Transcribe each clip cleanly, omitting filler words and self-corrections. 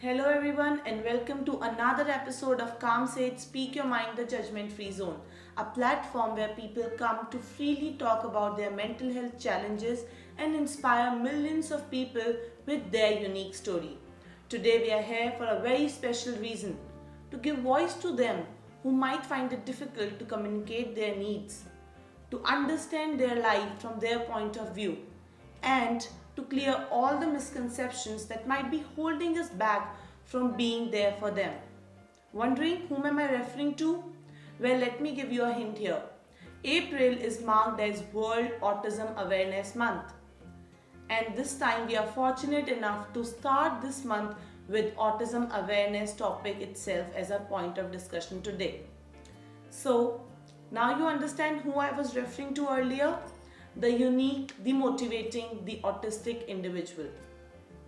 Hello, everyone, and welcome to another episode of Calm Sage Speak Your Mind, the Judgment Free Zone, a platform where people come to freely talk about their mental health challenges and inspire millions of people with their unique story. Today, we are here for a very special reason to give voice to them who might find it difficult to communicate their needs, to understand their life from their point of view, and to clear all the misconceptions that might be holding us back from being there for them. Wondering whom am I referring to? Well, let me give you a hint here. April is marked as World Autism Awareness Month. And this time we are fortunate enough to start this month with autism awareness topic itself as a point of discussion today. So, now you understand who I was referring to earlier? The unique, the motivating, the autistic individual.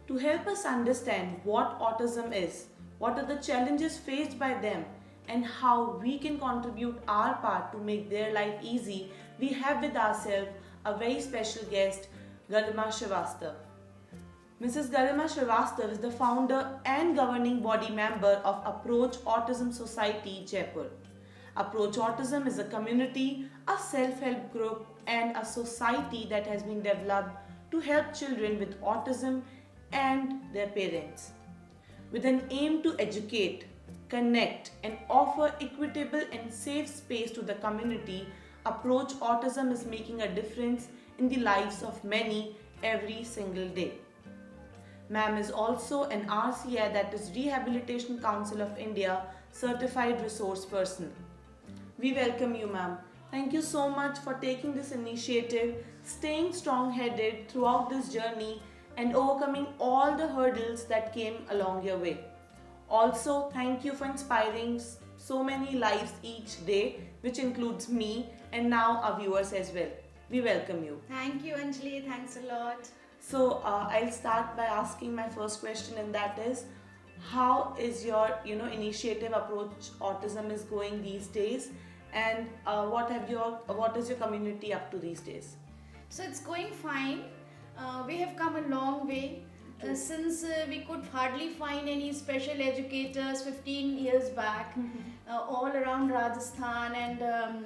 To help us understand what autism is, what are the challenges faced by them, and how we can contribute our part to make their life easy, we have with ourselves a very special guest, Garima Srivastav. Mrs. Garima Srivastav is the founder and governing body member of Approach Autism Society, Jaipur. Approach Autism is a community, a self help group, and a society that has been developed to help children with autism and their parents. With an aim to educate, connect, and offer equitable and safe space to the community, Approach Autism is making a difference in the lives of many every single day. Ma'am is also an RCI, that is Rehabilitation Council of India certified resource person. We welcome you, ma'am. Thank you so much for taking this initiative, staying strong headed throughout this journey, and overcoming all the hurdles that came along your way. Also, thank you for inspiring so many lives each day, which includes me and now our viewers as well. We welcome you. Thank you, Anjali. Thanks a lot. So, I'll start by asking my first question, and that is, how is your initiative Approach Autism is going these days, and what is your community up to these days? So it's going fine. We have come a long way. Since we could hardly find any special educators 15 years back, all around Rajasthan and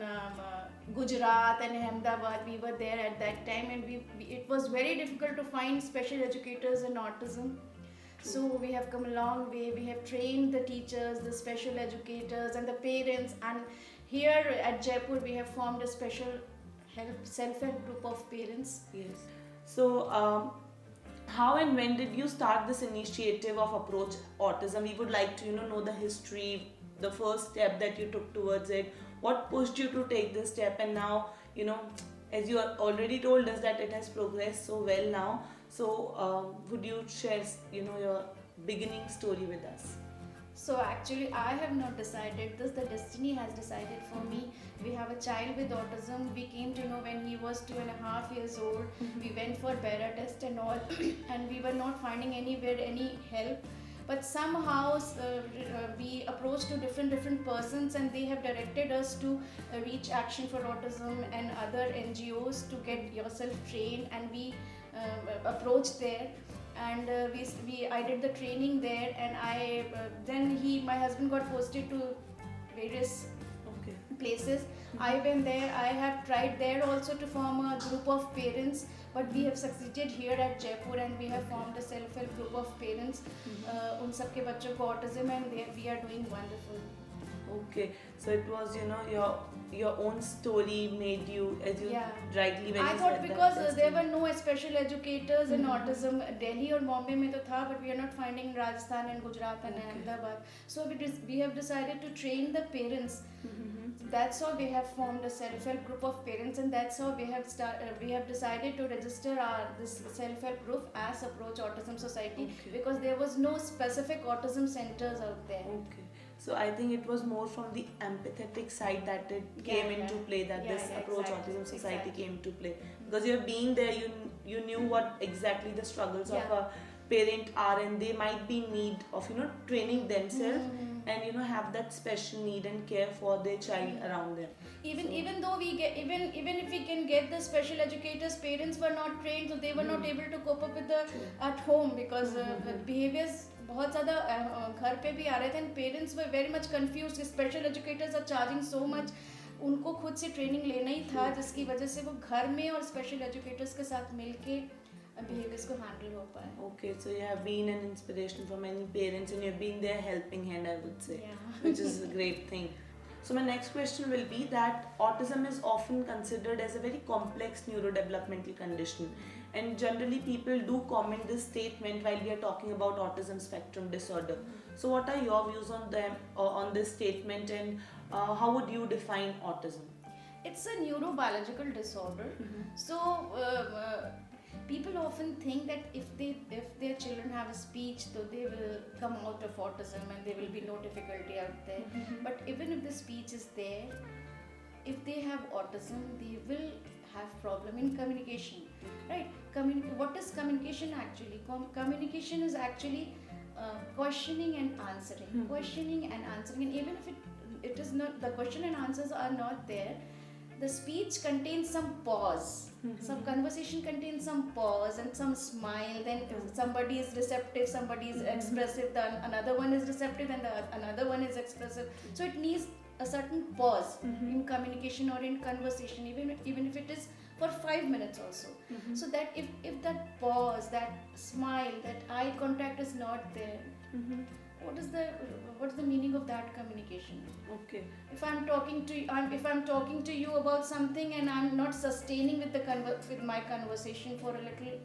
Gujarat and Ahmedabad, we were there at that time, and it was very difficult to find special educators in autism. So we have come a long way. We have trained the teachers, the special educators, and the parents. And here at Jaipur, we have formed a special self-help group of parents. Yes. So, how and when did you start this initiative of Approach Autism? We would like to know the history, the first step that you took towards it. What pushed you to take this step? And now, as you already told us that it has progressed so well now. So, would you share, your beginning story with us? So actually, I have not decided this. The destiny has decided for me. We have a child with autism. We came to know when he was 2.5 years old. We went for para test and all, and we were not finding anywhere any help. But somehow we approached to different persons, and they have directed us to Reach Action for Autism and other NGOs to get yourself trained, and we approached there. And I did the training there, and my husband got posted to various places. I went there. I have tried there also to form a group of parents, but we have succeeded here at Jaipur, and we have formed a self-help group of parents. उन सब के बच्चों को autism, and we are doing wonderful. Okay, so it was your own story made you, as you rightly when I you thought said because that there were no special educators in autism. Delhi or Bombay में तो था, but we are not finding in Rajasthan and Gujarat and Ahmedabad. So we have decided to train the parents. That's how we have formed a self-help group of parents, and that's how we have decided to register this self-help group as Approach Autism Society, because there was no specific autism centers out there. Okay. So I think it was more from the empathetic side that it came into play, that this Approach Autism Society came to play. Because you're being there, you knew what exactly the struggles of a parent are, and they might be in need of training themselves and have that special need and care for their child around them. Even though we get even if we can get the special educators, parents were not trained, so they were not able to cope up with the at home, because behaviors बहुत ज़्यादा घर पे भी आ रहे थे and parents were very much confuse, special educators are charging so much. उनको खुद से ट्रेनिंग लेना ही था, जिसकी वजह से वो घर में और स्पेशल एजुकेटर्स के साथ मिलके behaviors को handle हो पाए. Okay, so you have been an inspiration for many parents and you have been their helping hand, I would say, Yeah. which is a great thing. So my next question will be that autism is often considered as a very complex neurodevelopmental condition, and generally people do comment this statement while we are talking about autism spectrum disorder. So what are your views on them on this statement, and how would you define autism? It's a neurobiological disorder. So people often think that if their children have a speech, so they will come out of autism and there will be no difficulty out there. But even if the speech is there, if they have autism, they will have problem in communication, right? What is communication actually? Communication is actually questioning and answering, questioning and answering. And even if it is not, the question and answers are not there, the speech contains some pause. Some conversation contains some pause and some smile. Then somebody is receptive, somebody is expressive, then another one is receptive, and another one is expressive. So it needs a certain pause in communication or in conversation, even if it is for 5 minutes also. So that if that pause, that smile, that eye contact is not there, what is the meaning of that communication? Okay. If I'm talking to you about something and I'm not sustaining with my conversation for a little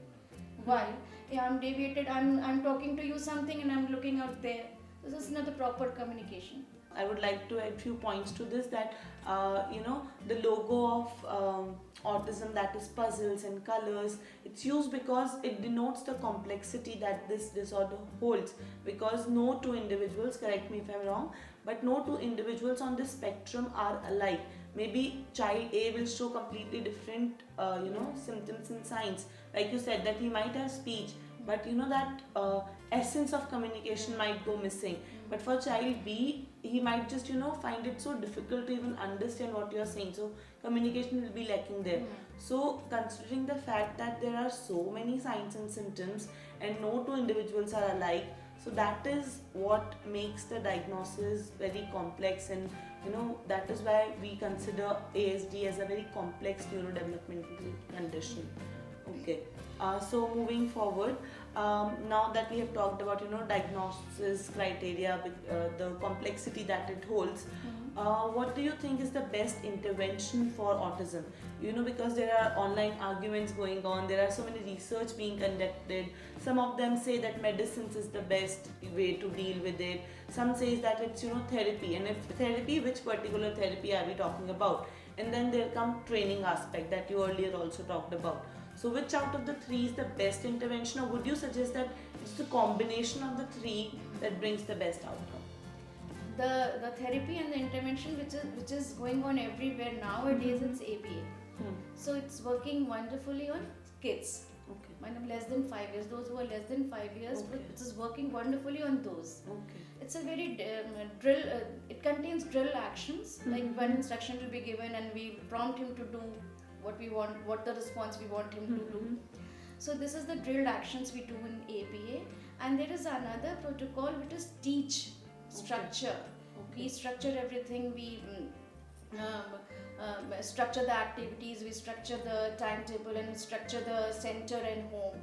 while, yeah, I'm deviated. I'm talking to you something and I'm looking out there. This is not the proper communication. I would like to add few points to this, that the logo of autism, that is puzzles and colors, it's used because it denotes the complexity that this disorder holds, because no two individuals, correct me if I'm wrong, but no two individuals on this spectrum are alike. Maybe child A will show completely different symptoms and signs, like you said that he might have speech, but that essence of communication might go missing. But for child B, he might just find it so difficult to even understand what you're saying, so communication will be lacking there. So considering the fact that there are so many signs and symptoms and no two individuals are alike, so that is what makes the diagnosis very complex, and that is why we consider ASD as a very complex neurodevelopmental condition. Okay, so moving forward, now that we have talked about diagnosis criteria, the complexity that it holds, what do you think is the best intervention for autism? Because there are online arguments going on, there are so many research being conducted. Some of them say that medicines is the best way to deal with it. Some says that it's therapy, and if therapy, which particular therapy are we talking about? And then there come training aspect that you earlier also talked about. So which out of the three is the best intervention, or would you suggest that it's the combination of the three that brings the best outcome? The therapy and the intervention which is going on everywhere nowadays, it's ABA. So it's working wonderfully on kids. Okay. Less than 5 years, those who are less than 5 years, but it is working wonderfully on those. Okay. It's a very drill, it contains drill actions, like one instruction will be given and we prompt him to do what we want, what the response we want him to do. So this is the drilled actions we do in ABA, and there is another protocol which is teach structure. Okay. We structure everything, we structure the activities, we structure the timetable, and we structure the center and home.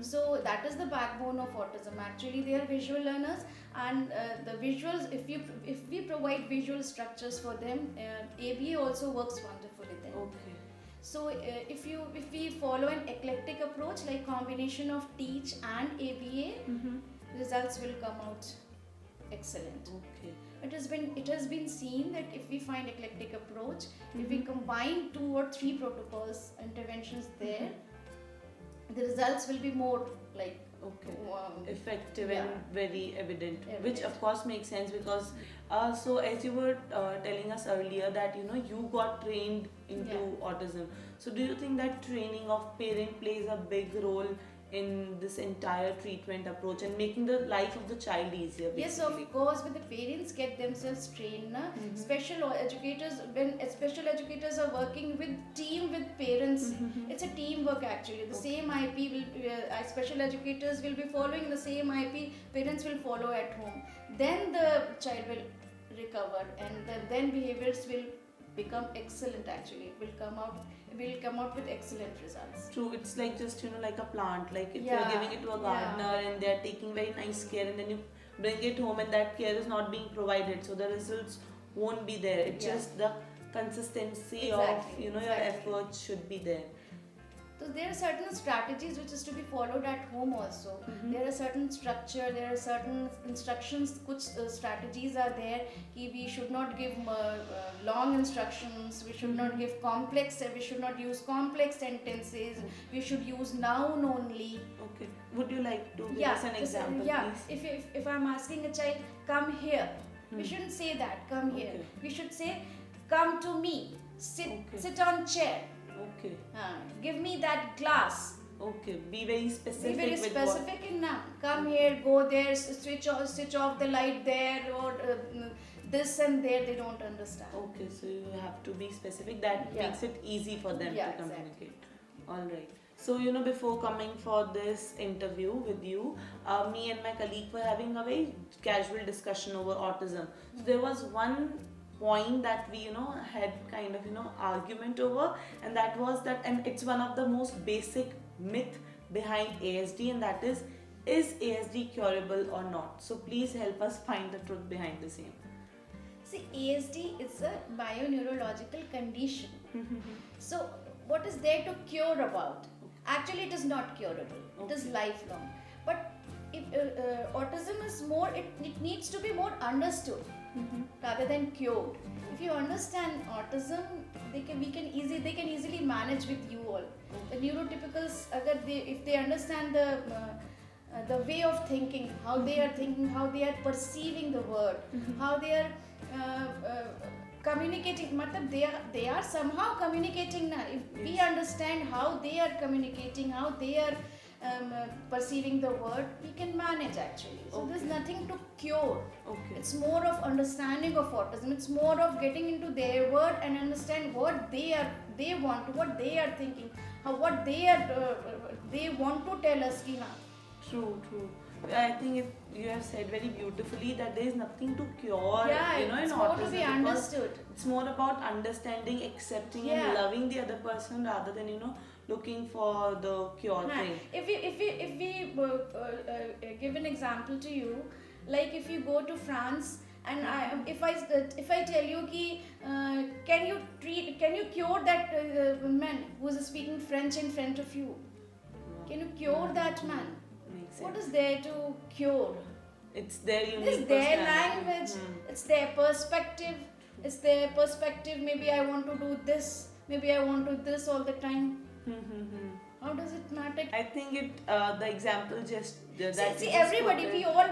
So that is the backbone of autism. Actually, they are visual learners, and the visuals, if we provide visual structures for them, ABA also works wonderfully there. Okay. So if we follow an eclectic approach, like combination of teach and ABA, results will come out excellent. Okay. It has been seen that if we find eclectic approach, if we combine 2 or 3 protocols, interventions there, the results will be more like effective yeah. and very evident, which of course makes sense, because so as you were telling us earlier that you got trained into autism, so do you think that training of parent plays a big role in this entire treatment approach and making the life of the child easier, Yes, basically. of course, but the parents get themselves trained. Na? Special educators are working with team with parents, it's a teamwork actually. The same IP will special educators will be following the same IP. Parents will follow at home. Then the child will recover, and then behaviors will become excellent. Actually, it will come out. Will come out with excellent results. True, it's like just like a plant. Like if Yeah, you're giving it to a gardener and they're taking very nice care, and then you bring it home and that care is not being provided, so the results won't be there. It's just the consistency of Exactly, your exactly. efforts should be there. So there are certain strategies which is to be followed at home also. There are certain structure, there are certain instructions. Kuch strategies are there. Ki we should not give long instructions. We should not give complex. We should not use complex sentences. We should use noun only. Okay. Would you like to give us an example, please? If I'm asking a child, come here, we shouldn't say that. Come here. Okay. We should say, come to me. Sit on chair. Okay. Give me that glass. Okay. Be very specific. Be very with specific in now. Come here, go there, switch off the light there, or this and there. They don't understand. Okay, so you have to be specific. That makes it easy for them to communicate. All right. So before coming for this interview with you, me and my colleague were having a very casual discussion over autism. So there was one point that we had kind of argument over, and that was that, and it's one of the most basic myth behind ASD, and that is ASD curable or not? So please help us find the truth behind the same. See, ASD is a bioneurological condition. So what is there to cure about? Actually, it is not curable. It is lifelong. But if autism is more, it needs to be more understood rather than cured. If you understand autism, they can easily manage with you all. The neurotypicals, if they understand the way of thinking, how they are thinking, how they are perceiving the world, how they are communicating. They are somehow communicating now. If we understand how they are communicating, how they are perceiving the word, we can manage actually. So there's nothing to cure. It's more of understanding of autism. It's more of getting into their word and understand what they want, what they are thinking, what they want to tell us. Ki, True. I think if you have said very beautifully that there is nothing to cure, in it's autism. more to be understood. It's more about understanding, accepting, and loving the other person rather than looking for the cure thing. If we give an example to you, like if you go to France and if I tell you ki can you cure that man who is speaking French in front of you? Can you cure that man? What is there to cure? It's their unique It's their personality. language. It's their perspective. It's their perspective. Maybe I want to do this. Maybe I want to do this all the time. How does it matter? I think the example just See everybody, we all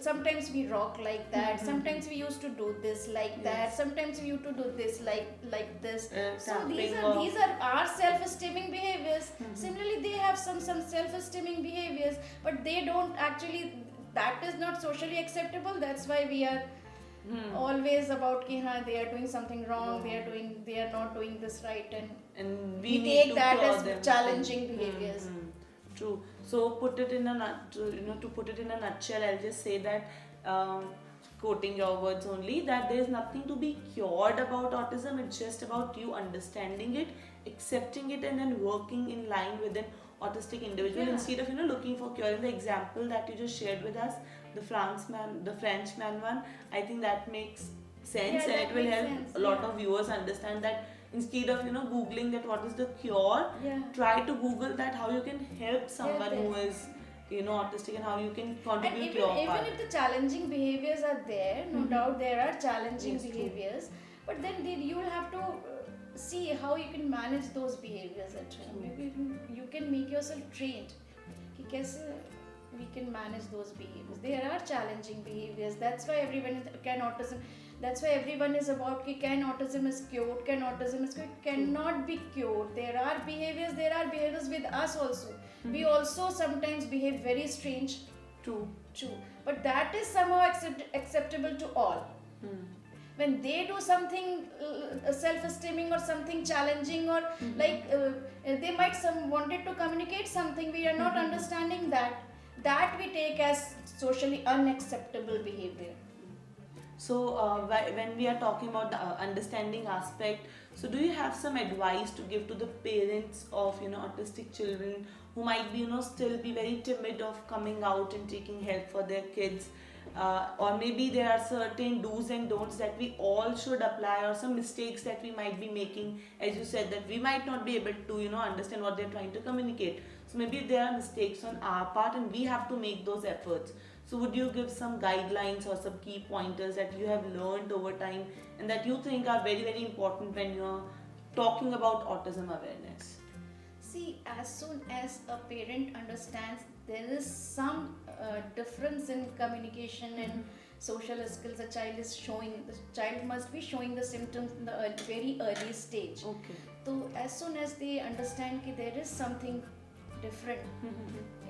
sometimes we rock like that. Sometimes we used to do this like that. Sometimes we used to do this like this. So these are our self-esteeming behaviors. Similarly, they have some self-esteeming behaviors, but they don't actually. That is not socially acceptable. That's why we are always about ki they are doing something wrong. They are not doing this right, and we need take to that cure as them. challenging behaviors. True. So put it in to put it in a nutshell, I'll just say that, quoting your words only, that there is nothing to be cured about autism. It's just about you understanding it, accepting it, and then working in line with an autistic individual instead of looking for cure. In the example that you just shared with us, the Frenchman one, I think that makes sense, and it will help a lot of viewers understand that instead of googling that what is the cure, try to google that how you can help someone who is autistic and how you can contribute and your part. even if the challenging behaviors are there, no doubt there are challenging behaviors, but then you will have to see how you can manage those behaviors at home. You can make yourself trained कि कैसे we can manage those behaviors. There are challenging behaviors. That's why everyone can autism. That's why everyone is about कि can autism is cured? Can autism is cured? Cannot be cured. There are behaviors with us also. We also sometimes behave very strange. True. True. But that is somehow acceptable to all. When they do something self-esteeming or something challenging, or like they might wanted to communicate something, we are not understanding that we take as socially unacceptable behavior. So when we are talking about the understanding aspect, so do you have some advice to give to the parents of autistic children who might be still be very timid of coming out and taking help for their kids, or maybe there are certain do's and don'ts that we all should apply, or some mistakes that we might be making, as you said that we might not be able to understand what they're trying to communicate. So maybe there are mistakes on our part and we have to make those efforts. So would you give some guidelines or some key pointers that you have learned over time and that you think are very, very important when you're talking about autism awareness? See, as soon as a parent understands there is some difference in communication and social skills the child must be showing the symptoms in the very early stage. Okay. So as soon as they understand that there is something different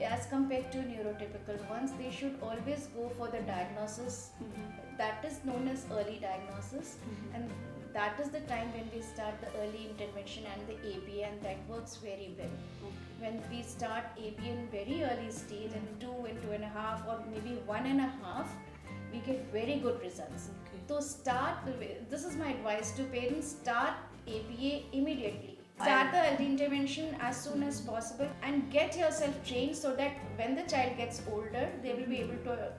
as compared to neurotypical ones, they should always go for the diagnosis. That is known as early diagnosis, and that is the time when we start the early intervention and the ABA, and that works very well. When we start ABA in very early stage, and 2 and 2.5 or maybe 1.5, we get very good results. So this is my advice to parents: start ABA immediately. Start the early intervention as soon as possible and get yourself trained so that when the child gets older, they will be able to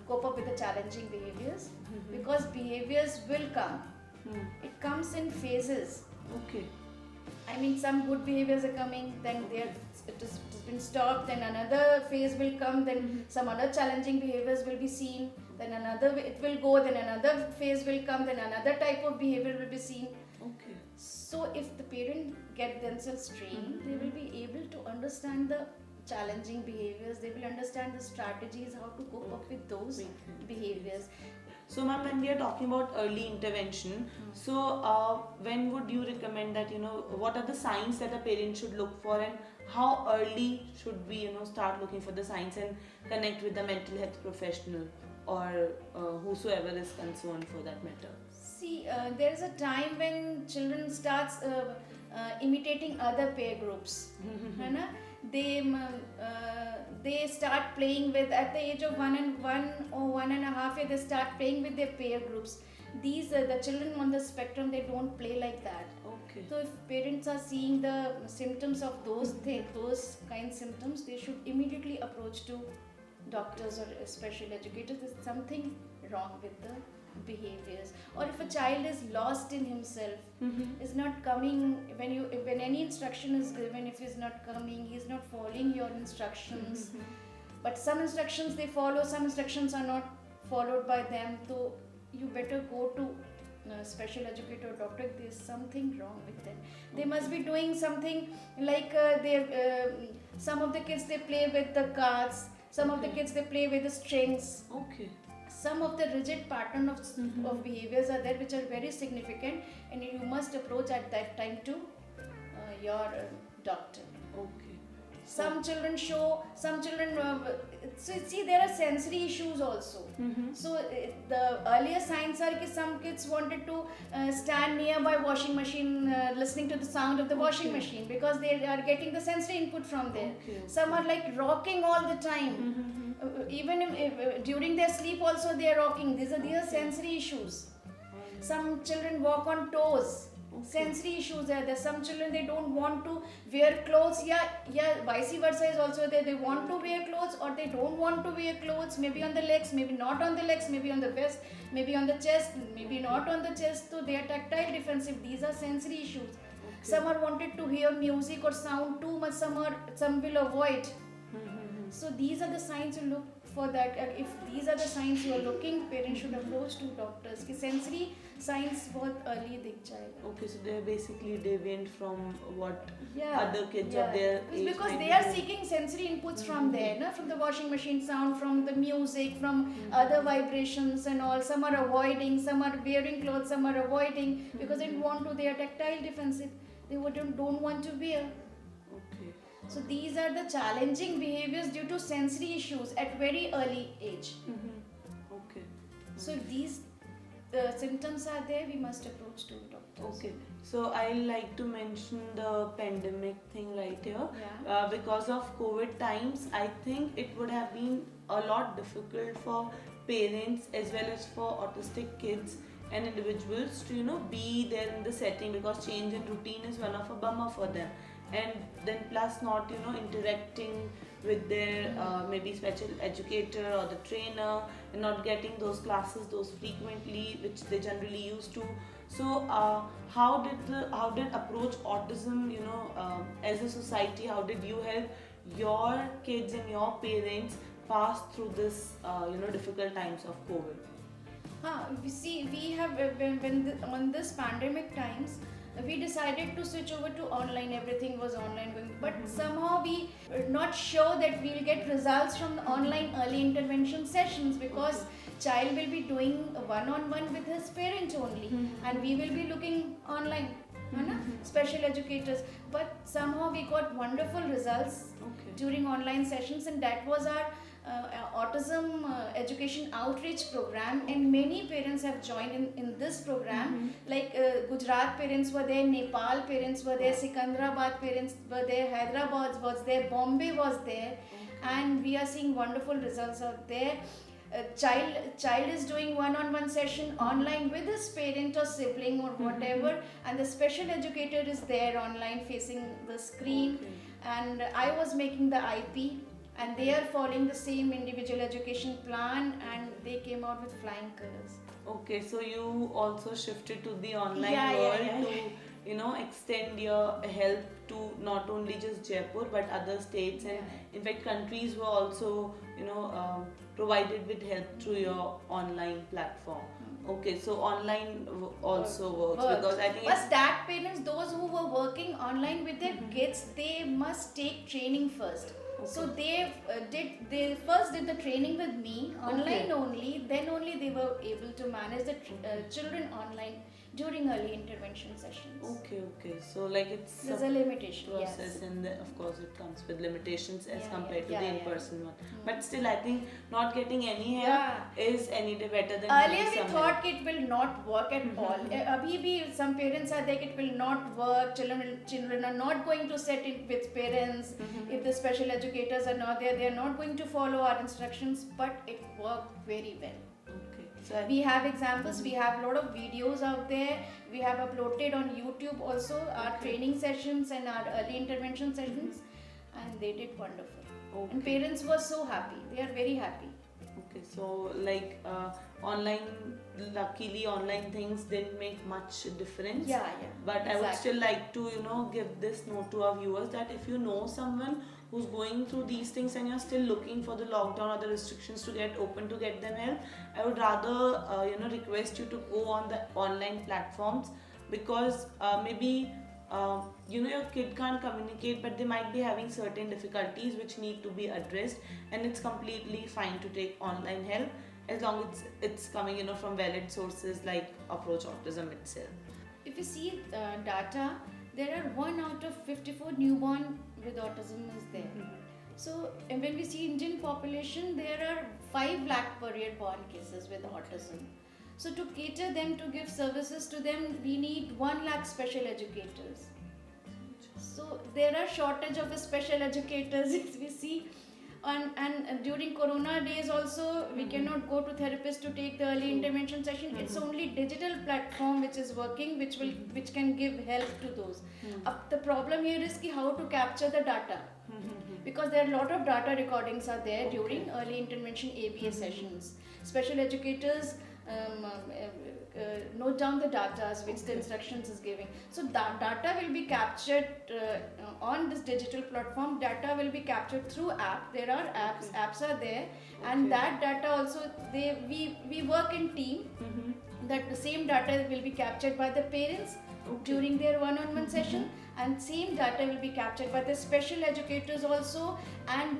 cope up with the challenging behaviors, because behaviors will come. It comes in phases. Okay. I mean, some good behaviors are coming, then it has been stopped, then another phase will come, then some other challenging behaviors will be seen, then it will go, then another phase will come, then another type of behavior will be seen. Okay. So if the parent get themselves trained, they will be able to understand the challenging behaviors, they will understand the strategies, how to cope up with those behaviors. So ma'am, when we are talking about early intervention, so when would you recommend that, what are the signs that a parent should look for, and how early should we, start looking for the signs and connect with the mental health professional or whosoever is concerned for that matter? See, there is a time when children starts imitating other peer groups. They start playing with, at the age of 1 or 1.5 years, they start playing with their peer groups. These the children on the spectrum, they don't play like that. Okay. So if parents are seeing the symptoms of those kind of symptoms, they should immediately approach to doctors or special educators. There's something wrong with the behaviors. Or if a child is lost in himself, is not coming when any instruction is given, if he's not coming, he's not following your instructions. But some instructions they follow, some instructions are not followed by them. So you better go to special educator or doctor. There's something wrong with them. They must be doing something like some of the kids, they play with the cards, some of the kids, they play with the strings. Okay. Some of the rigid pattern of behaviors are there which are very significant, and you must approach at that time to your doctor. Okay. Some children see there are sensory issues also. So the earlier signs are that some kids wanted to stand nearby washing machine listening to the sound of the washing machine, because they are getting the sensory input from there. Some are like rocking all the time. Even if during their sleep also they are rocking. These are sensory issues. Some children walk on toes. Sensory issues are there. Some children, they don't want to wear clothes. Vice versa is also there. They want to wear clothes or they don't want to wear clothes. Maybe on the legs, maybe not on the legs, maybe on the vest, maybe on the chest, maybe not on the chest. So they are tactile defensive. These are sensory issues. Some are wanted to hear music or sound too much. Some will avoid. So these are the signs you look for that. If these are the signs you are looking, parents should approach to doctors. Ki sensory signs बहुत early दिख जाएगा. Okay, so they are basically deviant from what other kids of their age. Because they are seeking sensory inputs from there, na? From the washing machine sound, from the music, from other vibrations and all. Some are avoiding, some are wearing clothes, some are avoiding because they don't want to. They are tactile defensive. They don't want to wear. Okay. So these are the challenging behaviors due to sensory issues at very early age. Okay. So if these symptoms are there, we must approach to doctors. Okay, so I like to mention the pandemic thing right here. Yeah. Because of COVID times, I think it would have been a lot difficult for parents as well as for autistic kids and individuals to be there in the setting, because change in routine is one of a bummer for them, and then plus not interacting with their maybe special educator or the trainer, and not getting those classes those frequently which they generally used to. So how did approach autism as a society, how did you help your kids and your parents pass through this difficult times of COVID? We see, we have on this pandemic times, we decided to switch over to online. Everything was online going, but somehow we were not sure that we'll get results from the online early intervention sessions, because child will be doing one-on-one with his parent only, and we will be looking online. Special educators, but somehow we got wonderful results during online sessions, and that was our autism education outreach program, and many parents have joined in this program. Like Gujarat parents were there, Nepal parents were there, Sikandrabad parents were there, Hyderabad was there, Bombay was there, and we are seeing wonderful results out there. Child is doing one-on-one session online with his parent or sibling or whatever, and the special educator is there online facing the screen, and I was making the IP, and they are following the same individual education plan, and they came out with flying colors. Okay, so you also shifted to the online Yeah, world yeah. to extend your help to not only just Jaipur but other states, and in fact countries were also provided with help through your online platform. Okay, so online also works because I think But that parents, those who were working online with their kids, they must take training first. So they they first did the training with me online only. Then only they were able to manage the children online during early intervention sessions. Okay. So like There's a limitation. process, Yes. and of course it comes with limitations as Yeah, compared yeah, to the yeah, in-person one. But still, I think not getting any help Yeah. is any day better than Earlier having we some thought help. it will not work at all. Abhi bhi some parents are there, it will not work. Children are not going to set it with parents. If the special educators are not there, they are not going to follow our instructions. But it worked very well. Okay. So We have examples, we have a lot of videos out there, we have uploaded on YouTube also our training sessions and our early intervention sessions, and they did wonderful. And parents were so happy, they are very happy. Okay, so like luckily online things didn't make much difference. Yeah. But I would Exactly. still like to give this note to our viewers that if you know someone who's going through these things and you're still looking for the lockdown or the restrictions to get open to get them help, I would rather request you to go on the online platforms, because maybe your kid can't communicate, but they might be having certain difficulties which need to be addressed, and it's completely fine to take online help as long as it's coming from valid sources like Approach Autism itself. If you see data, there are 1 out of 54 newborn with autism is there. So and when we see Indian population, there are 5 lakh per year born cases with autism. So to cater them, to give services to them, we need 1 lakh special educators. So there are shortage of the special educators if we see. And during corona days also, we cannot go to therapists to take the early intervention session. It's only digital platform which is working, which can give help to those. The problem here is how to capture the data, because there are a lot of data recordings are there during early intervention ABA sessions. Special educators note down the data which the instructions is giving. So that data will be captured on this digital platform. Data will be captured through app. There are apps are there, and that data also we work in team. That the same data will be captured by the parents during their one-on-one session, and same data will be captured by the special educators also, and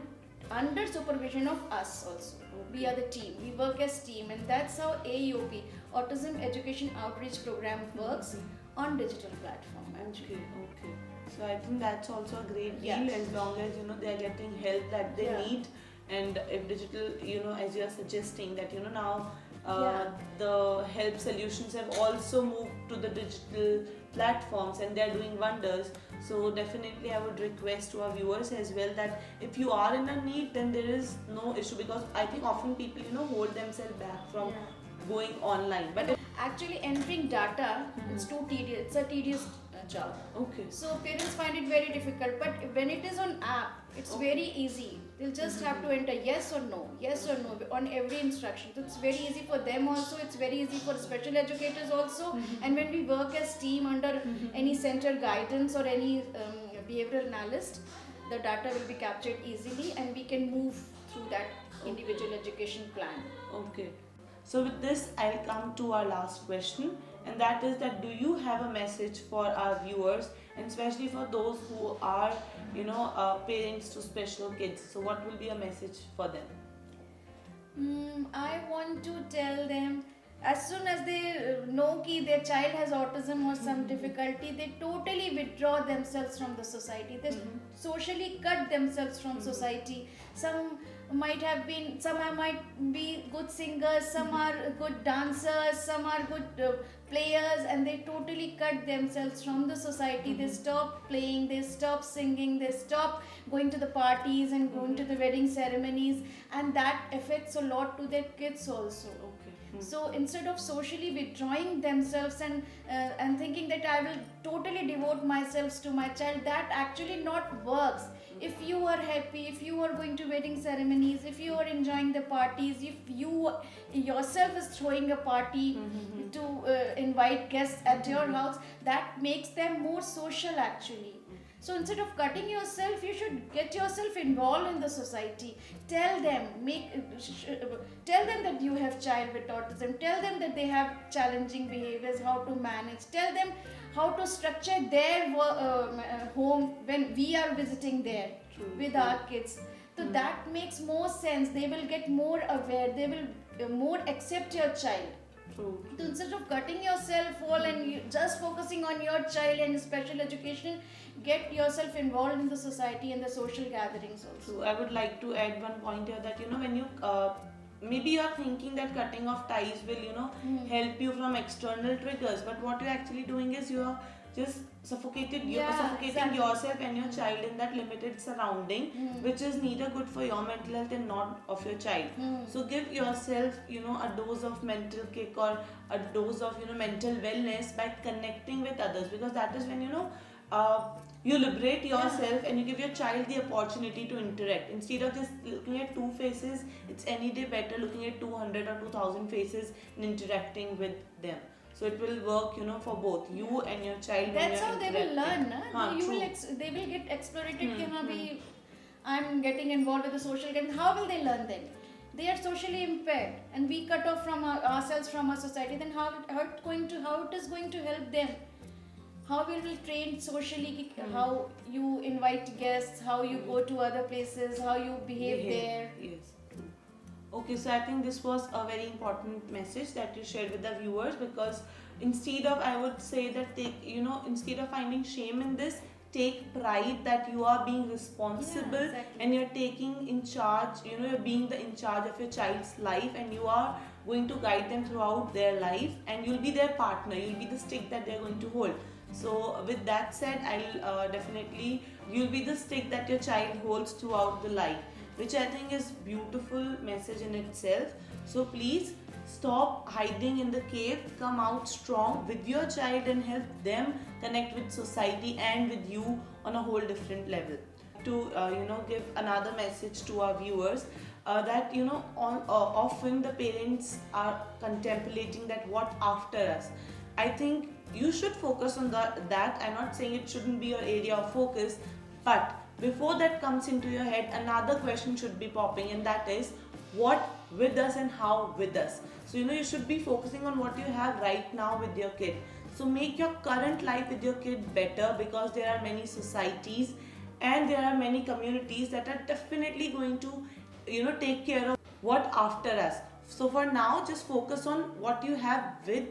under supervision of us also. We are the team, we work as team, and that's how AEOP, Autism Education Outreach Program, works on digital platform actually. Okay. So I think that's also a great deal, Yeah. as long as they are getting help that they Yeah. need, and if digital, as you are suggesting that now Yeah. the help solutions have also moved to the digital platforms and they are doing wonders. So definitely I would request to our viewers as well that if you are in a need, then there is no issue, because I think often people hold themselves back from Yeah. going online. But if, Actually, entering data, it's too tedious. It's a tedious job. okay. So parents find it very difficult. But when it is on app, it's Okay. very easy. They'll just have to enter yes or no on every instruction. So it's very easy for them also. It's very easy for special educators also. And when we work as team under any center guidance or any behavioral analyst, the data will be captured easily and we can move through that individual education plan. Okay. So with this, I'll come to our last question, and that is that do you have a message for our viewers, and especially for those who are, parents to special kids? So what will be a message for them? I want to tell them as soon as they know that their child has autism or some difficulty, they totally withdraw themselves from the society. They socially cut themselves from society. Some might be good singers, some are good dancers, some are good players, and they totally cut themselves from the society. They stop playing, they stop singing, they stop going to the parties and going to the wedding ceremonies, and that affects a lot to their kids also. Okay. So instead of socially withdrawing themselves and thinking that I will totally devote myself to my child, that actually not works. If you are happy, if you are going to wedding ceremonies, if you are enjoying the parties, if you yourself is throwing a party to invite guests at your house, that makes them more social actually. So instead of cutting yourself, you should get yourself involved in the society. Tell them that you have child with autism. Tell them that they have challenging behaviors, how to manage. Tell them how to structure their home when we are visiting there with our kids. So that makes more sense. They will get more aware. They will more accept your child. True. So instead of cutting yourself all and just focusing on your child and special education, get yourself involved in the society and the social gatherings also. So I would like to add one point here that when you maybe you are thinking that cutting off ties will help you from external triggers, but what you're actually doing is you are just suffocating exactly. yourself and your child in that limited surrounding, which is neither good for your mental health and not of your child. So give yourself a dose of mental kick or a dose of mental wellness by connecting with others, because that is when you liberate yourself and you give your child the opportunity to interact. Instead of just looking at two faces, it's any day better looking at 200 or 2000 faces and interacting with them. So it will work for both you and your child. That's how they will learn. They will get explorated. I'm getting involved with the social games. How will they learn then? They are socially impaired, and we cut off from ourselves from our society. Then how it is going to help them? How will we train socially? How you invite guests? How you go to other places? How you behave there? Yes. Okay, so I think this was a very important message that you shared with the viewers, because instead of, I would say that instead of finding shame in this, take pride that you are being responsible. Yeah, exactly. And you're taking in charge, you're being in charge of your child's life, and you are going to guide them throughout their life, and you'll be their partner, you'll be the stick that they're going to hold. So with that said, you'll be the stick that your child holds throughout the life, which I think is beautiful message in itself. So please stop hiding in the cave, come out strong with your child and help them connect with society and with you on a whole different level. To give another message to our viewers, that often the parents are contemplating that what after us. I think you should focus on that. I'm not saying it shouldn't be your area of focus, but before that comes into your head, another question should be popping, and that is what with us and how with us. So you should be focusing on what you have right now with your kid. So make your current life with your kid better, because there are many societies and there are many communities that are definitely going to take care of what after us. So for now, just focus on what you have with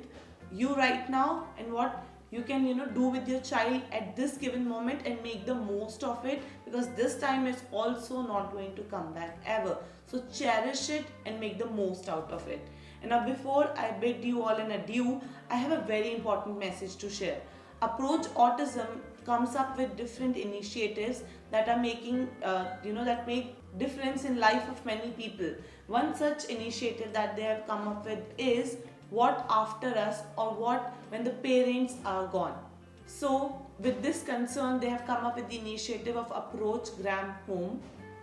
you right now and what you can do with your child at this given moment and make the most of it, because this time is also not going to come back ever. So cherish it and make the most out of it. And now, before I bid you all an adieu, I have a very important message to share. Approach Autism comes up with different initiatives that are making that make difference in life of many people. One such initiative that they have come up with is what after us, or what when the parents are gone. So with this concern, they have come up with the initiative of Approach Gram Home.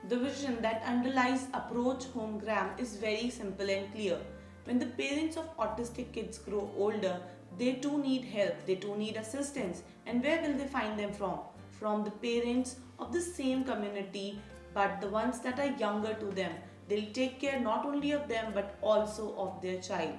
The vision that underlies Approach Home Gram is very simple and clear. When the parents of autistic kids grow older, they too need help, they too need assistance. And where will they find them from? From the parents of the same community, but the ones that are younger to them. They'll take care not only of them but also of their child.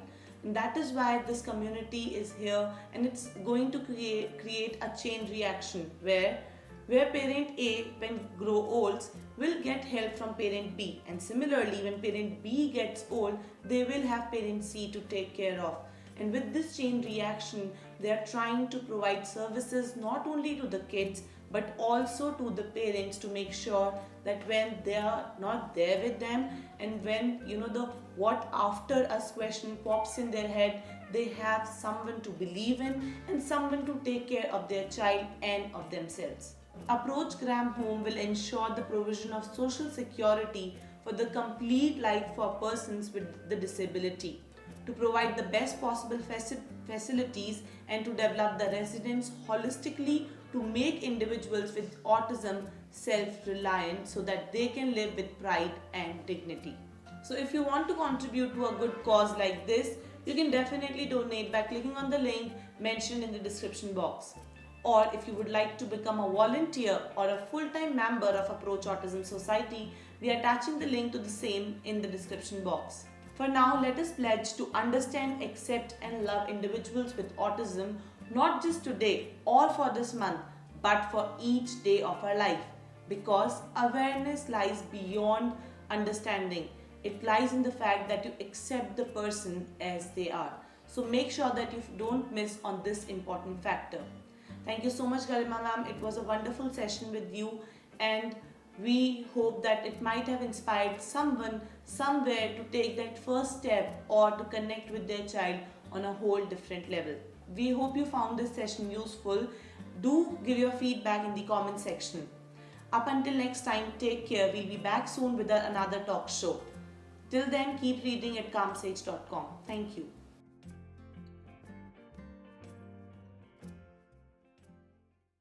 And that is why this community is here, and it's going to create a chain reaction where parent A, when grow old, will get help from parent B, and similarly when parent B gets old, they will have parent C to take care of. And with this chain reaction, they are trying to provide services not only to the kids but also to the parents, to make sure that when they are not there with them, and when the what after us question pops in their head, they have someone to believe in and someone to take care of their child and of themselves. Approach Gram Home will ensure the provision of social security for the complete life for persons with the disability, to provide the best possible facilities and to develop the residents holistically, to make individuals with autism self-reliant so that they can live with pride and dignity. So if you want to contribute to a good cause like this, you can definitely donate by clicking on the link mentioned in the description box. Or if you would like to become a volunteer or a full-time member of Approach Autism Society, we are attaching the link to the same in the description box. For now, let us pledge to understand, accept and love individuals with autism, not just today or for this month, but for each day of our life. Because awareness lies beyond understanding. It lies in the fact that you accept the person as they are. So make sure that you don't miss on this important factor. Thank you so much, Garima ma'am. It was a wonderful session with you, and we hope that it might have inspired someone somewhere to take that first step or to connect with their child on a whole different level. We hope you found this session useful. Do give your feedback in the comment section. Up until next time, take care. We'll be back soon with another talk show. Till then, keep reading at calmsage.com. Thank you.